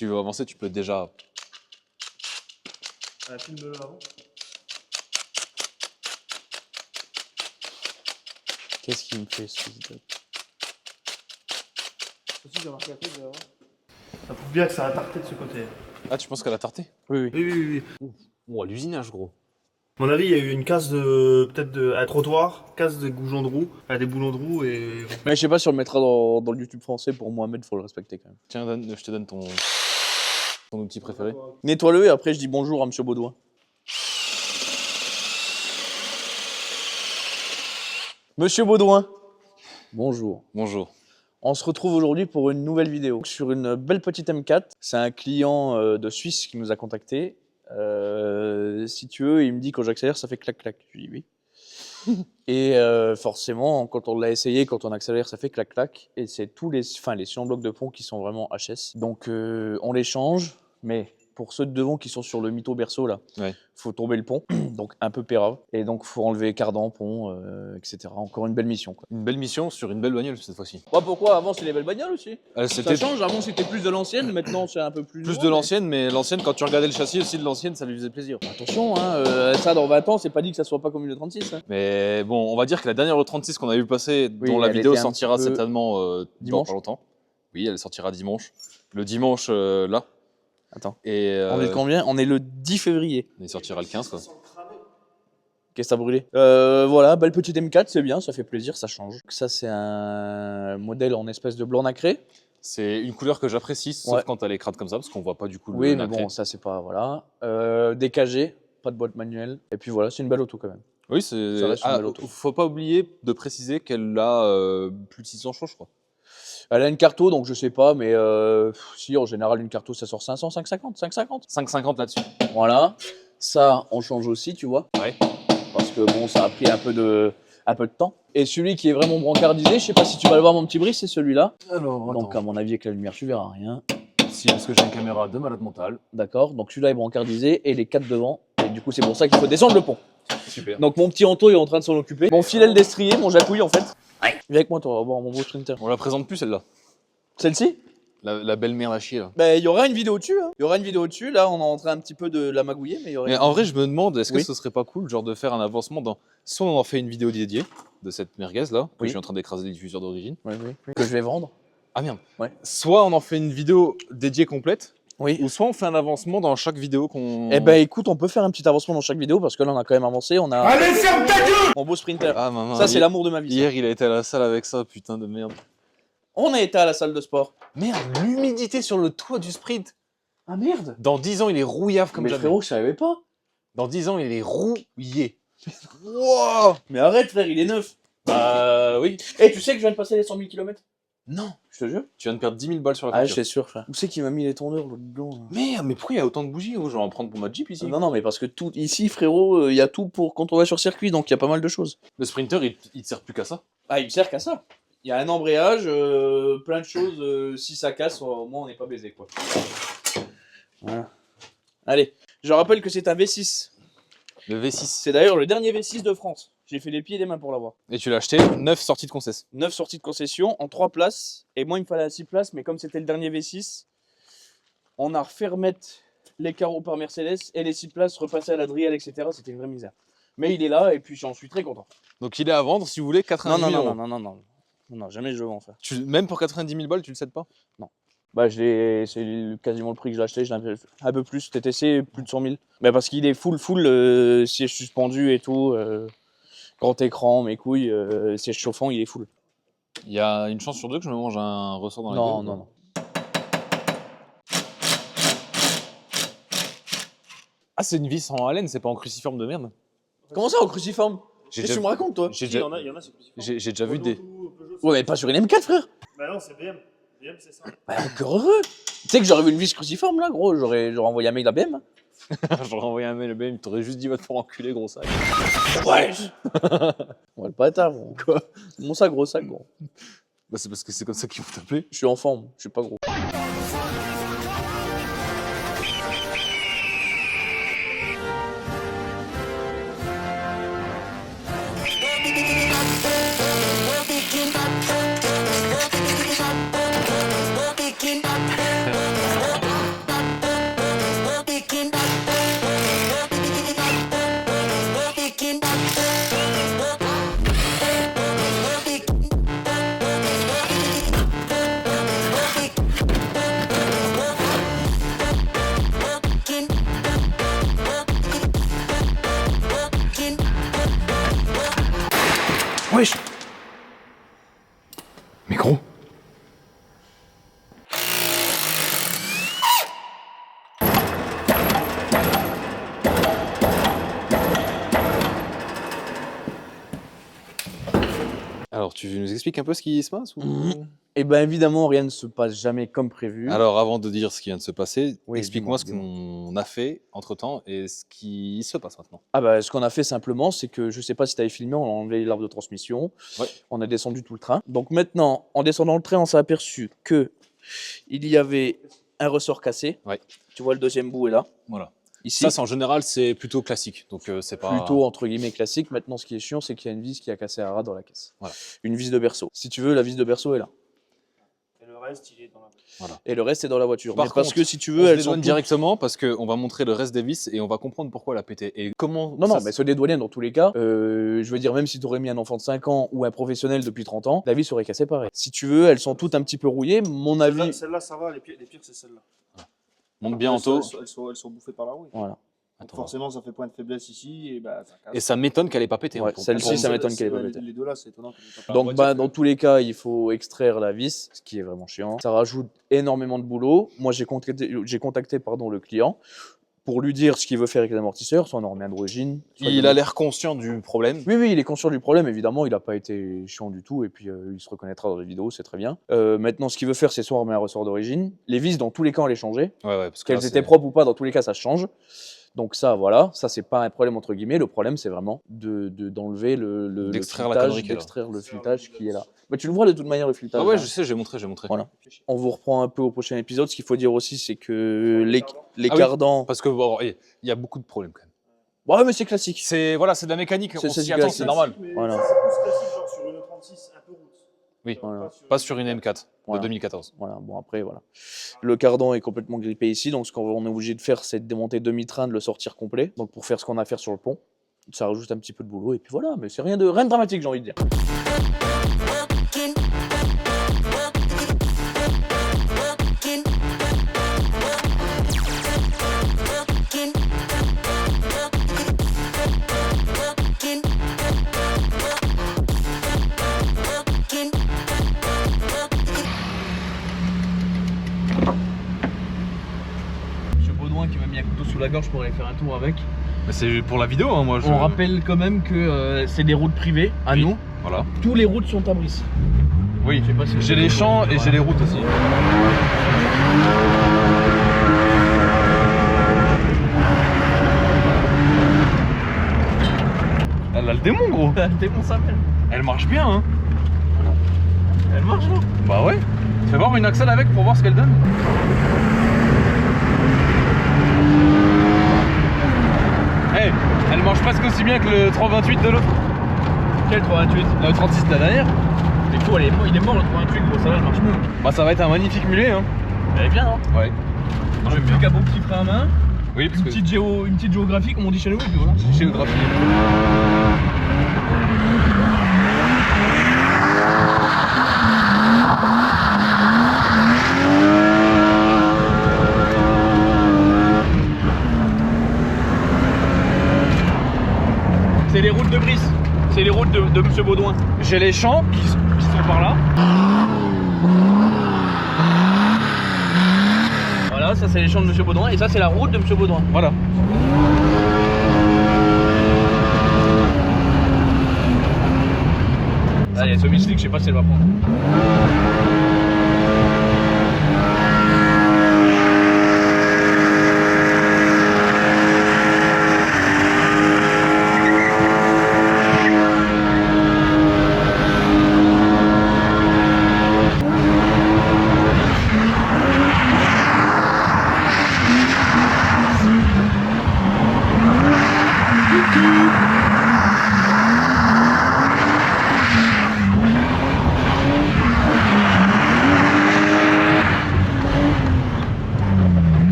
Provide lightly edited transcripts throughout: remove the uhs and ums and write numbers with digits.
tu veux avancer, tu peux déjà... Filme-le avant. Qu'est-ce qu'il me fait, ce fils de... Aussi, j'ai remarqué un truc, vous allez voir. Ça prouve bien que ça a tarté de ce côté. Ah, tu penses qu'elle a tarté? Oui. Oui. Oh, l'usinage, gros. À mon avis, il y a eu une casse de. Peut-être un trottoir, casse des boulons de roue. Des boulons de roue et. Mais je sais pas si on le mettra dans le YouTube français. Pour Mohamed, faut le respecter quand même. Tiens, je te donne ton outil préféré. Nettoie-le et après je dis bonjour à Monsieur Baudouin. Monsieur Baudouin. Bonjour. Bonjour. On se retrouve aujourd'hui pour une nouvelle vidéo sur une belle petite M4. C'est un client de Suisse qui nous a contacté. Si tu veux, il me dit quand j'accélère, ça fait clac-clac. Je lui dis oui. Et forcément, quand on l'a essayé, quand on accélère, ça fait clac-clac. Et c'est tous les blocs de pont qui sont vraiment HS. Donc on les change, mais pour ceux de devant qui sont sur le mytho berceau là, faut tomber le pont, donc un peu pérave. Et donc faut enlever cardan, pont, etc. Encore une belle mission, quoi. Une belle mission sur une belle bagnole cette fois-ci. Ouais, pourquoi avant c'est les belles bagnoles aussi. Ça C'était change, avant c'était plus de l'ancienne, maintenant c'est un peu plus plus nouveau, de l'ancienne, mais l'ancienne, quand tu regardais le châssis aussi de l'ancienne, ça lui faisait plaisir. Attention, hein, ça dans 20 ans, c'est pas dit que ça soit pas comme une 36. Hein. Mais bon, on va dire que la dernière E36 qu'on a vu passer, dont la elle vidéo était un sortira peu certainement dans dimanche. pas longtemps. Oui, elle sortira dimanche. Le dimanche, là. Attends. Et On est combien? On est le 10 février. il sortira le 15, quoi. Qu'est-ce que t'as brûlé? Voilà, belle petite M4, c'est bien, ça fait plaisir, ça change. Ça, c'est un modèle en espèce de blanc nacré. C'est une couleur que j'apprécie, sauf quand elle est crade comme ça, parce qu'on voit pas du coup le Oui, mais nacré. bon, ça, c'est pas. Voilà. DKG, pas de boîte manuelle. Et puis voilà, c'est une belle auto quand même. Oui, c'est. Ça reste une belle auto. Faut pas oublier de préciser qu'elle a plus de 600 chevaux, je crois. Elle a une carto, donc je sais pas, mais si, en général, une carto, ça sort 500, 550, 550. 5,50 là-dessus. Voilà. Ça, on change aussi, tu vois. Ouais. Parce que bon, ça a pris un peu de temps. Et celui qui est vraiment brancardisé, je sais pas si tu vas le voir, mon petit Brice, c'est celui-là. Alors, Donc, à mon avis, avec la lumière, tu verras rien. Si, parce que j'ai une caméra de malade mental. D'accord. Donc, celui-là est brancardisé et les 4 devant. Et du coup, c'est pour ça qu'il faut descendre le pont. Super. Donc, mon petit Anto est en train de s'en occuper. Mon filet destrier, mon jacouille, en fait. Viens avec moi, toi, on va voir mon beau sprinter. On la présente plus celle-là. Celle-ci? La belle merde à chier là. Ben, il y aura une vidéo dessus. Hein. Il y aura une vidéo dessus. Là, on est en train un petit peu de la magouiller, mais il y aurait. Mais en vrai, je me demande, est-ce que Oui. ce serait pas cool, genre de faire un avancement dans. Soit on en fait une vidéo dédiée de cette merguez là, que Oui. je suis en train d'écraser les diffuseurs d'origine. Oui. Que je vais vendre. Ah merde. Ouais. Soit on en fait une vidéo dédiée complète, Oui. ou soit on fait un avancement dans chaque vidéo qu'on. Eh ben, écoute, on peut faire un petit avancement dans chaque vidéo parce que là, on a quand même avancé. On a. Allez, ferme ta gueule! Mon beau sprinter. Ah maman. Ça, c'est l'amour de ma vie. ça. Hier, il a été à la salle avec ça, putain de merde. On a été à la salle de sport. Merde, l'humidité sur le toit du sprint. Ah merde. Dans 10 ans, il est rouillave comme Mais jamais. frérot, je savais pas. Dans 10 ans, il est rouillé. Wow. Mais arrête, frère, il est neuf. Bah oui. Et tu sais que je viens de passer les 100 000 km? Non. Je te jure. Tu viens de perdre 10 000 balles sur la Ah, je facture. suis sûr, frère. Où c'est qui m'a mis les tondeurs là-dedans là Merde, mais pourquoi il y a autant de bougies? Je vais en prendre pour ma Jeep ici. Non, mais parce que tout ici, frérot, il y a tout pour quand on va sur circuit, donc il y a pas mal de choses. Le sprinter, il te sert plus qu'à ça. Ah, il me sert qu'à ça. Il y a un embrayage, plein de choses. Si ça casse, au moins on n'est pas baisé, quoi. Voilà. Allez, je rappelle que c'est un V6. Le V6. C'est d'ailleurs le dernier V6 de France. J'ai fait les pieds et les mains pour l'avoir. Et tu l'as acheté 9 sorties de concession. 9 sorties de concession en 3 places. Et moi, il me fallait 6 places, mais comme c'était le dernier V6, on a refait remettre les carreaux par Mercedes et les 6 places repasser à l'Adriel, etc. C'était une vraie misère. Mais il est là et puis j'en suis très content. Donc il est à vendre si vous voulez 90 000 euros. Non, jamais je le vends, ça. Même pour 90 000 balles, tu le cèdes pas? Bah, c'est quasiment le prix que j'ai acheté. Je l'ai un peu plus. TTC, plus de 100 000. Mais parce qu'il est full, siège suspendu et tout. Grand écran, mes couilles, siège chauffant, il est full. Il y a une chance sur deux que je me mange un ressort dans la gueule. Non. Ah, c'est une vis en haleine, c'est pas en cruciforme de merde. Comment ça, en cruciforme? J'ai Qu'est-ce que tu me racontes, toi? J'ai Il y déjà, en a, c'est cruciforme. j'ai déjà vu des. Ouais, mais pas sur une M4, frère. Bah non, c'est BM. BM, c'est ça. Bah, encore heureux. Tu sais que j'aurais vu une vis cruciforme, là, gros. J'aurais envoyé un mail à BM. J'aurais envoyé un mail, il t'aurait juste dit va te faire enculer, gros sac. Ouais. Ouais, le bâtard, gros. Quoi? Mon sac, gros sac, gros. Bah, c'est parce que c'est comme ça qu'ils vont t'appeler. Je suis en forme, je suis pas gros. Alors, tu nous expliques un peu ce qui se passe ou... Et bien évidemment, rien ne se passe jamais comme prévu. Alors, avant de dire ce qui vient de se passer, Oui, explique-moi ce dis-moi. qu'on a fait entre-temps et ce qui se passe maintenant. Ah bah, ce qu'on a fait simplement, c'est que, je sais pas si tu avais filmé, on a enlevé l'arbre de transmission, Ouais. on a descendu tout le train. Donc maintenant, en descendant le train, on s'est aperçu que il y avait un ressort cassé. Ouais. Tu vois, le deuxième bout est là. Voilà. Ici, Ça, c'est en général, c'est plutôt classique. Donc, c'est pas... plutôt entre guillemets classique. Maintenant, ce qui est chiant, c'est qu'il y a une vis qui a cassé un ras dans la caisse. Voilà. Une vis de berceau. Si tu veux, la vis de berceau est là. Et le reste, il est dans la... Et le reste est dans la voiture. Par Mais parce contre, que si tu On veux, se elles sont dédouane toutes- directement parce qu'on va montrer le reste des vis et on va comprendre pourquoi elle a pété. Et comment... Non, ça non, mais se dédouaner dans tous les cas, je veux dire, même si tu aurais mis un enfant de 5 ans ou un professionnel depuis 30 ans, la vis serait cassée pareil. Si tu veux, elles sont toutes un petit peu rouillées. Mon avis. Celle-là, ça va, les pires c'est celle-là. monte bien en taux. Elles sont bouffées par la rouille. Voilà. Donc Attends. forcément, ça fait point de faiblesse ici et bah ça casse. Et ça m'étonne qu'elle ait pas pété. Ouais, hein, celle-ci, pour- ça m'étonne qu'elle ait pas pété. Les deux là, c'est étonnant qu'elle ait pas pété. Donc, bah, dans tous les cas, il faut extraire la vis, ce qui est vraiment chiant. Ça rajoute énormément de boulot. Moi, j'ai contacté le client pour lui dire ce qu'il veut faire avec les amortisseurs, soit en orme d'origine. Il a l'air conscient du problème. Oui, oui, il est conscient du problème, évidemment, il n'a pas été chiant du tout, et puis il se reconnaîtra dans les vidéos, c'est très bien. Maintenant, ce qu'il veut faire, c'est soit remettre un ressort d'origine. Les vis, dans tous les cas, on les changeait. Ouais, parce que Qu'elles là, étaient propres ou pas, dans tous les cas, ça se change. Donc ça, voilà, ça c'est pas un problème entre guillemets. Le problème, c'est vraiment d'enlever le D'extraire la filetage, connerie qui est là. d'extraire le filetage qui est là. Mais tu le vois de toute manière le filetage. Ah ouais, là. je sais, j'ai montré. Voilà. On vous reprend un peu au prochain épisode. Ce qu'il faut dire aussi, c'est que les Ah oui. cardans. Parce que bon, il y a beaucoup de problèmes quand même. Ouais, mais c'est classique. C'est voilà, c'est de la mécanique. C'est On s'y classique. attend, c'est normal. Voilà. C'est plus classique, genre sur une 36 un peu route. Oui, Voilà. pas sur une M4 Voilà. de 2014. Voilà, bon après, voilà. Le cardan est complètement grippé ici, donc ce qu'on est obligé de faire, c'est de démonter demi-train, de le sortir complet, donc pour faire ce qu'on a à faire sur le pont. Ça rajoute un petit peu de boulot, et puis voilà, mais c'est rien de dramatique, j'ai envie de dire. Monsieur Baudouin qui m'a mis un couteau sous la gorge pour aller faire un tour avec. C'est pour la vidéo, hein, moi. On rappelle quand même que c'est des routes privées, à Oui. nous. Voilà. Tous les routes sont à Brice. Oui, Je sais pas si vous j'ai avez les vu. champs et Ouais. j'ai les routes aussi. Elle a le démon, gros. T'es bon ça, Elle marche bien, hein. elle marche là. Bah ouais. Fais voir une axle avec pour voir ce qu'elle donne. Hey, elle marche presque aussi bien que le 328 de l'autre. Quel 328? Le 36 de la dernière. C'est fou, il est mort le 328, gros, ça va, elle marche mieux. Bah ça va être un magnifique mulet, hein. Elle est bien, non? Ouais. J'ai plus qu'un beau petit frein à main, Oui, parce que une petite géographie, comme on dit chez nous, et puis voilà. géographie. C'est les routes de Brice, c'est les routes de Monsieur Baudouin. J'ai les champs qui sont par là. Voilà, ça c'est les champs de Monsieur Baudouin, et ça c'est la route de Monsieur Baudouin. Voilà. Là, il y a semi-slick, je sais pas si elle va prendre.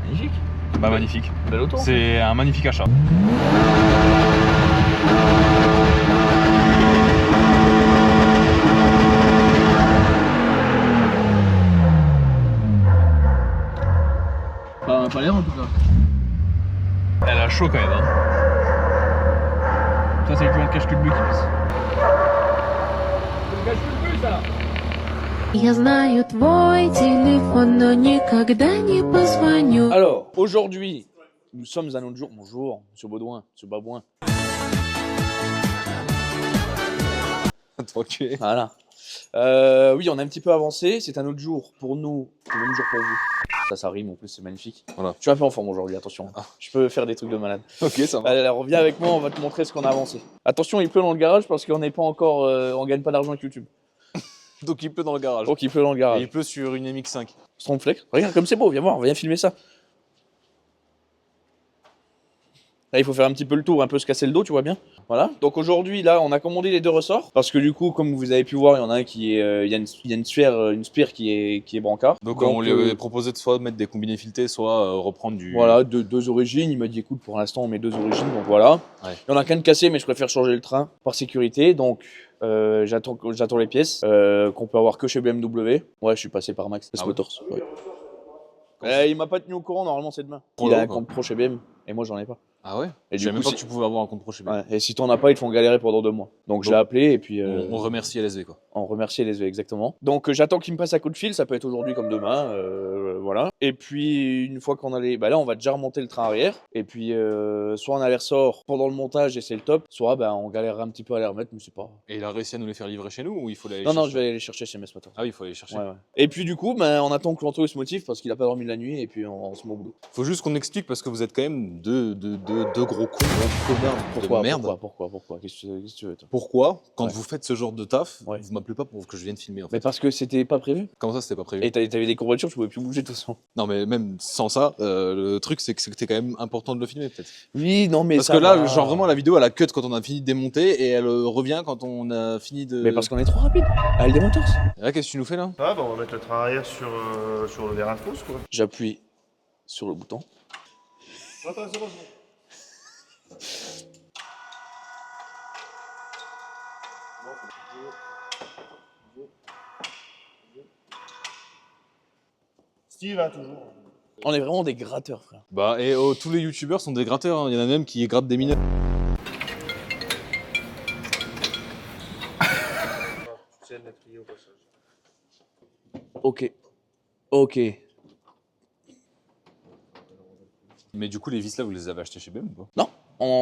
Magnifique, Bah magnifique. belle auto. C'est un magnifique achat. Pas l'air en tout cas. Elle a chaud quand même, hein. Ça c'est le joint de cache-cul bleu qui passe. Le cache-cul bleu ça. Я знаю твой телефон, но никогда не позвоню. Alors, aujourd'hui, nous sommes à notre jour. Bonjour, monsieur Baudouin, monsieur Babouin. Tranquille. Voilà. Oui, on a un petit peu avancé. C'est un autre jour pour nous, le même jour pour vous. Ça rime en plus, c'est magnifique. Voilà. Je suis un peu en forme aujourd'hui, attention. Ah. Je peux faire des trucs de malade. Ok, ça va. Allez, alors, reviens avec moi, on va te montrer ce qu'on a avancé. Attention, il pleut dans le garage parce qu'on n'est pas encore. On gagne pas d'argent avec YouTube. Donc il pleut dans le garage. Donc il pleut dans le Et garage. il pleut sur une MX5. Stormflex. Regarde comme c'est beau, viens voir, viens filmer ça. Là, il faut faire un petit peu le tour, un peu se casser le dos, tu vois bien. Voilà. Donc aujourd'hui, là, on a commandé les deux ressorts parce que du coup, comme vous avez pu voir, il y en a un qui est, il y a une spire qui est brancard. Donc on lui avait proposé de soit mettre des combinés filetés, soit reprendre du... Voilà, deux origines. Il m'a dit, écoute, pour l'instant, on met deux origines, donc voilà. Ouais. Il y en a qu'un de cassé, mais je préfère changer le train par sécurité. Donc j'attends les pièces qu'on peut avoir que chez BMW. Ouais, je suis passé par Max Ah Motors. ouais. Ouais. Il m'a pas tenu au courant, normalement c'est demain. Pro Il a là, un quoi. compte pro chez BMW et moi j'en ai pas. Ah ouais. Et Je du savais même coup, pas que tu pouvais avoir un compte pro chez lui. Ouais. Et si t'en as pas, ils te font galérer pendant 2 mois. Donc je l'ai appelé et puis On remercie LSV quoi. on remercie LSV exactement. Donc j'attends qu'il me passe un coup de fil, ça peut être aujourd'hui comme demain, voilà. Et puis une fois qu'on a les... Bah là on va déjà remonter le train arrière. Et puis soit on a les ressorts pendant le montage et c'est le top, soit bah, on galérera un petit peu à les remettre, mais c'est pas... Et il a réussi à nous les faire livrer chez nous ou il faut les aller Non, chercher je vais aller les chercher chez Mess Motors. Ah oui, il faut aller les chercher. Ouais, ouais. Et puis du coup, bah, on attend que l'entour se motive parce qu'il a pas dormi la nuit et puis on se met au boulot. Faut juste qu'on explique parce que vous êtes quand même deux gros cons, Pourquoi, de merde. pourquoi Qu'est-ce que tu veux toi? Pourquoi, quand Ouais. vous faites ce genre de taf, Ouais. vous m'appelez pas pour que je vienne filmer en fait. Mais parce que c'était pas prévu. Comment ça, c'était pas prévu? Et t'avais des courbatures, tu pouvais plus bouger de toute façon. Non, mais même sans ça, le truc c'est que c'était quand même important de le filmer peut-être. Oui, non, mais Parce ça que là, va. genre vraiment, la vidéo elle a cut quand on a fini de démonter et elle revient quand on a fini de. Mais parce qu'on est trop rapide. Allez, des motors. Et là, qu'est-ce que tu nous fais là? Ah bah on va mettre le train arrière sur le verre à fausse quoi. J'appuie sur le bouton. Attends, c'est bon. Steve, hein, toujours. On est vraiment des gratteurs, frère. Bah, et tous les youtubeurs sont des gratteurs, hein. Il y en a même qui grattent des mineurs. Ok. Ok. Mais du coup, les vis là, vous les avez achetés chez BM ou pas? Non.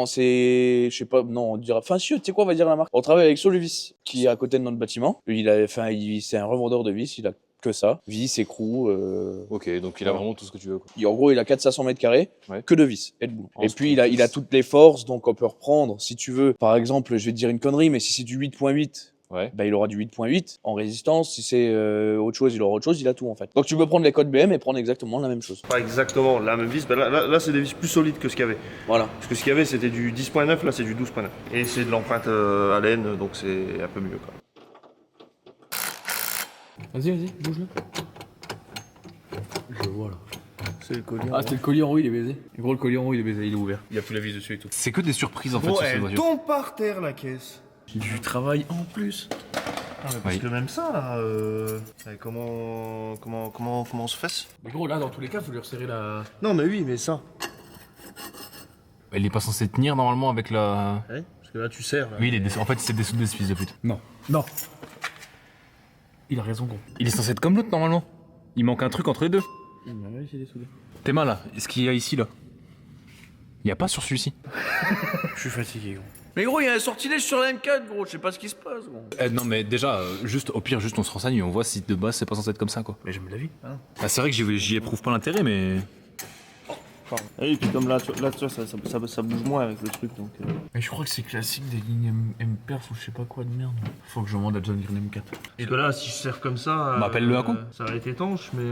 Je sais pas, non, on dira. Enfin, si, tu sais quoi, on va dire la marque. On travaille avec Soluvis, qui est à côté de notre bâtiment. Lui, c'est un revendeur de vis, il a que ça. Vis, écrou. Ok, donc il a vraiment tout ce que tu veux quoi. En gros, il a 400-500 mètres carrés, Ouais. que de vis et de boulot. Oh, Et c'est puis, trop il a toutes les forces, donc on peut reprendre, si tu veux. Par exemple, je vais te dire une connerie, mais si c'est du 8.8, Ouais. bah, il aura du 8.8 en résistance. Si c'est autre chose, il aura autre chose, il a tout en fait. Donc tu peux prendre les codes BM et prendre exactement la même chose. Pas exactement la même vis, bah là c'est des vis plus solides que ce qu'il y avait. Voilà. Parce que ce qu'il y avait c'était du 10.9, là c'est du 12.9. Et c'est de l'empreinte à laine, donc c'est un peu mieux quoi. Vas-y, bouge-le. Je le vois là. C'est le collier. Ah, c'était le collier en haut, il est baisé. Gros, le collier en haut, il est baisé, il est ouvert. Il y a plus la vis dessus et tout. C'est que des surprises en fait Bon, sur cette elle voiture. tombe par terre la caisse. Du travail en plus. Ah, mais parce Oui. que même ça là, comment on se fait? Mais gros, là, dans tous les cas, faut lui resserrer la. Non mais oui, mais ça. Elle est pas censée tenir normalement avec la. Ouais, parce que là tu serres. Là. Oui, en fait, c'est dessoudé ce fils de pute. Non. Non. Il a raison, gros. Il est censé être comme l'autre normalement. Il manque un truc entre les deux. Bah ouais, il est soudé. T'es mal là. Ce qu'il y a ici là. Il y a pas sur celui-ci. Je suis fatigué, gros. Mais gros, il y a un sortilège sur la M4, gros, je sais pas ce qui se passe, gros. Non mais déjà, juste au pire, juste on se renseigne et on voit si de base c'est pas censé être comme ça quoi. Mais j'aime la vie. Ah, c'est vrai que j'y éprouve pas l'intérêt mais. Et puis comme là, tu vois, ça bouge moins avec le truc donc. Mais je crois que c'est classique des lignes M-Perf ou je sais pas quoi de merde. Faut que je demande à John Green M4. Parce que là, si je serre comme ça. Bah, appelle-le à coup. Ça va être étanche, mais.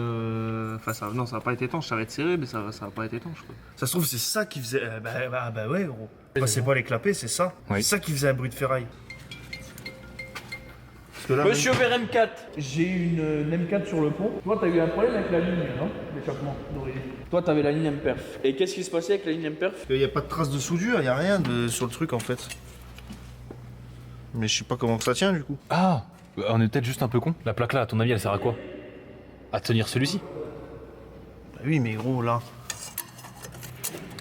Enfin, non, ça va pas être étanche, ça va être serré, mais ça va pas être étanche quoi. Ça se trouve, c'est ça qui faisait. Bah ouais, gros. Bah, c'est pas les clapets, c'est ça. Oui. C'est ça qui faisait un bruit de ferraille. Parce que là, Monsieur vers M4, j'ai une M4 sur le pont. Toi, t'as eu un problème avec la ligne, non? L'échappement d'oreiller. Toi, t'avais la ligne M-Perf. Et qu'est-ce qui se passait avec la ligne M-Perf? il y a pas de trace de soudure, il y a rien sur le truc en fait. Mais je sais pas comment que ça tient du coup. Ah, on est peut-être juste un peu con. La plaque là, à ton avis, elle sert à quoi? À tenir celui-ci. Bah oui, mais gros, là.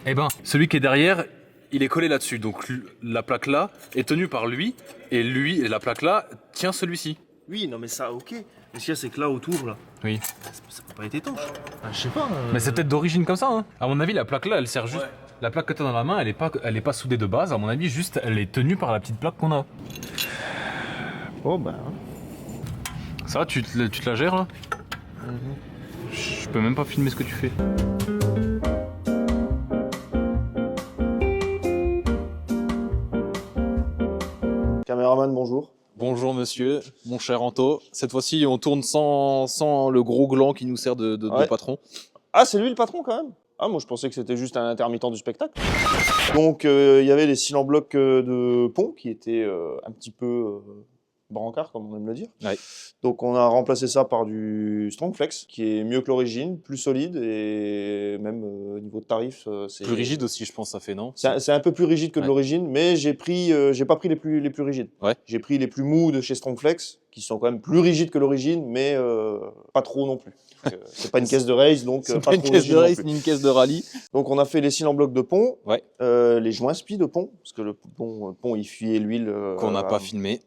Eh ben, celui qui est derrière, il est collé là-dessus. Donc la plaque là est tenue par lui et la plaque là tient celui-ci. Oui, non, mais ça, ok. Mais ce qu'il y a, c'est que là autour, là, Oui. ça peut pas être étanche. Ah, je sais pas. Mais c'est peut-être d'origine comme ça, hein. À mon avis, la plaque là, elle sert juste. La plaque que t'as dans la main, elle est pas soudée de base. À mon avis, juste, elle est tenue par la petite plaque qu'on a. Oh bah. Ça va, tu te la gères là? Je peux même pas filmer ce que tu fais. Caméraman, bonjour. Bonjour monsieur, mon cher Anto. Cette fois-ci, on tourne sans le gros gland qui nous sert de Ouais. patron. Ah, c'est lui le patron quand même? Ah, moi je pensais que c'était juste un intermittent du spectacle. Donc il y avait les cylindres blocs de pont qui étaient un petit peu brancard, comme on aime le dire. Ouais. Donc on a remplacé ça par du Strongflex qui est mieux que l'origine, plus solide et même au niveau de tarif, c'est Plus rigide aussi, je pense, ça fait, non? C'est un peu plus rigide que de Ouais. l'origine, mais j'ai pas pris les plus rigides. Ouais. J'ai pris les plus mous de chez Strongflex, qui sont quand même plus rigides que l'origine, mais pas trop non plus. C'est pas une caisse de race, donc C'est pas pas une trop caisse rigide de non race plus. ni une caisse de rallye. Donc on a fait les cils en bloc de pont, Ouais. les joints spi de pont, parce que le pont il fuyait l'huile. Qu'on n'a pas filmé.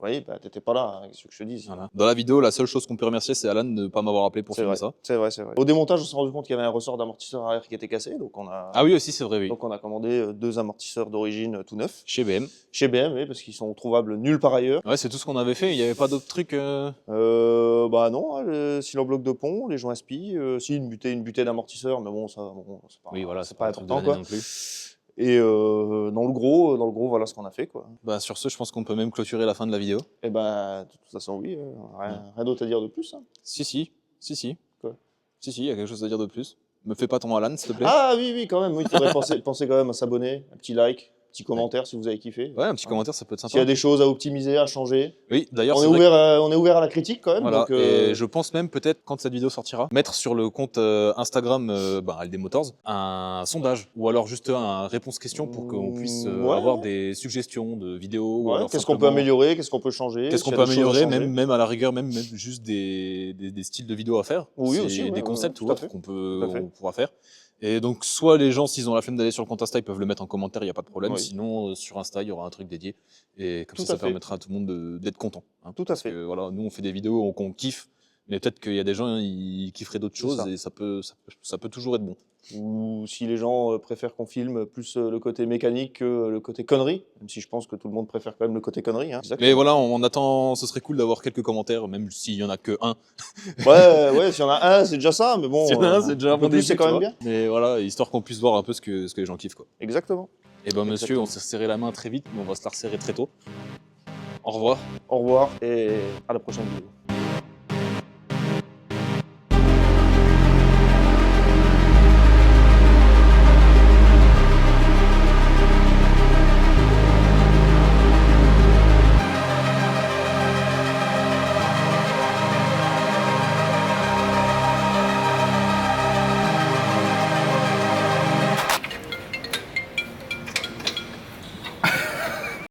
Oui, bah t'étais pas là, hein, qu'est-ce que je te dis. Voilà. Dans la vidéo, la seule chose qu'on peut remercier, c'est Alan de ne pas m'avoir appelé pour C'est filmer vrai, ça. c'est vrai, c'est vrai. Au démontage, on s'est rendu compte qu'il y avait un ressort d'amortisseur arrière qui était cassé, donc on a, Ah oui, aussi, c'est vrai, oui. donc on a commandé 2 amortisseurs d'origine tout neufs. Chez BM. Chez BM, oui, parce qu'ils sont trouvables nulle part ailleurs. Ouais, c'est tout ce qu'on avait fait. Il n'y avait pas d'autres trucs. Bah non, hein, le cylindre bloc de pont, les joints spi, si une butée d'amortisseur, mais bon, ça, bon, c'est pas, Oui, voilà, c'est pas un truc de important l'année quoi. non plus. Et dans le gros, voilà ce qu'on a fait quoi. Bah, sur ce, je pense qu'on peut même clôturer la fin de la vidéo. Et ben, de toute façon, oui, rien d'autre à dire de plus. Hein. Si. Quoi? Si, il y a quelque chose à dire de plus. Me fais pas ton Alan, s'il te plaît. Ah oui, quand même, oui, il faudrait penser quand même à s'abonner, un petit like, petit commentaire si vous avez kiffé. Ouais, un petit commentaire, ça peut être S'il y sympa. a des choses à optimiser, à changer, Oui, d'ailleurs, on c'est est, vrai on est ouvert à la critique quand même. Voilà, Donc, et je pense même peut-être quand cette vidéo sortira, mettre sur le compte Instagram LD Motors un sondage ou alors juste un réponse-question pour qu'on puisse Ouais. avoir des suggestions de vidéos. Ou ouais, alors qu'est-ce qu'on peut simplement- améliorer, qu'est-ce qu'on peut changer, Qu'est-ce qu'on s'il y peut a des choses à améliorer, changer. même à la rigueur, même juste des styles de vidéos à faire. Oui, C'est aussi, ouais, des ouais, concepts tout ou à autres fait. qu'on Tout à fait. on pourra faire. Et donc, soit les gens, s'ils ont la flemme d'aller sur le compte Insta, ils peuvent le mettre en commentaire, il n'y a pas de problème. Oui. Sinon, sur Insta, il y aura un truc dédié. Et comme Tout ça à fait. permettra à tout le monde d'être content. Hein. Tout à Parce fait. que voilà, nous, on fait des vidéos qu'on kiffe, mais peut-être qu'il y a des gens, ils kifferaient d'autres C'est choses ça. et ça peut toujours être bon. Ou si les gens préfèrent qu'on filme plus le côté mécanique que le côté connerie, même si je pense que tout le monde préfère quand même le côté connerie. Hein. Mais voilà, on attend, ce serait cool d'avoir quelques commentaires, même s'il y en a que un. Ouais, s'il y en a un, c'est déjà ça, mais bon. S'il y en a un, c'est déjà un bon plus, début, c'est quand tu même vois. bien. Mais voilà, histoire qu'on puisse voir un peu ce que les gens kiffent, quoi. Exactement. Et ben, monsieur, Exactement. on s'est serré la main très vite, mais on va se la resserrer très tôt. Au revoir. Au revoir et à la prochaine vidéo.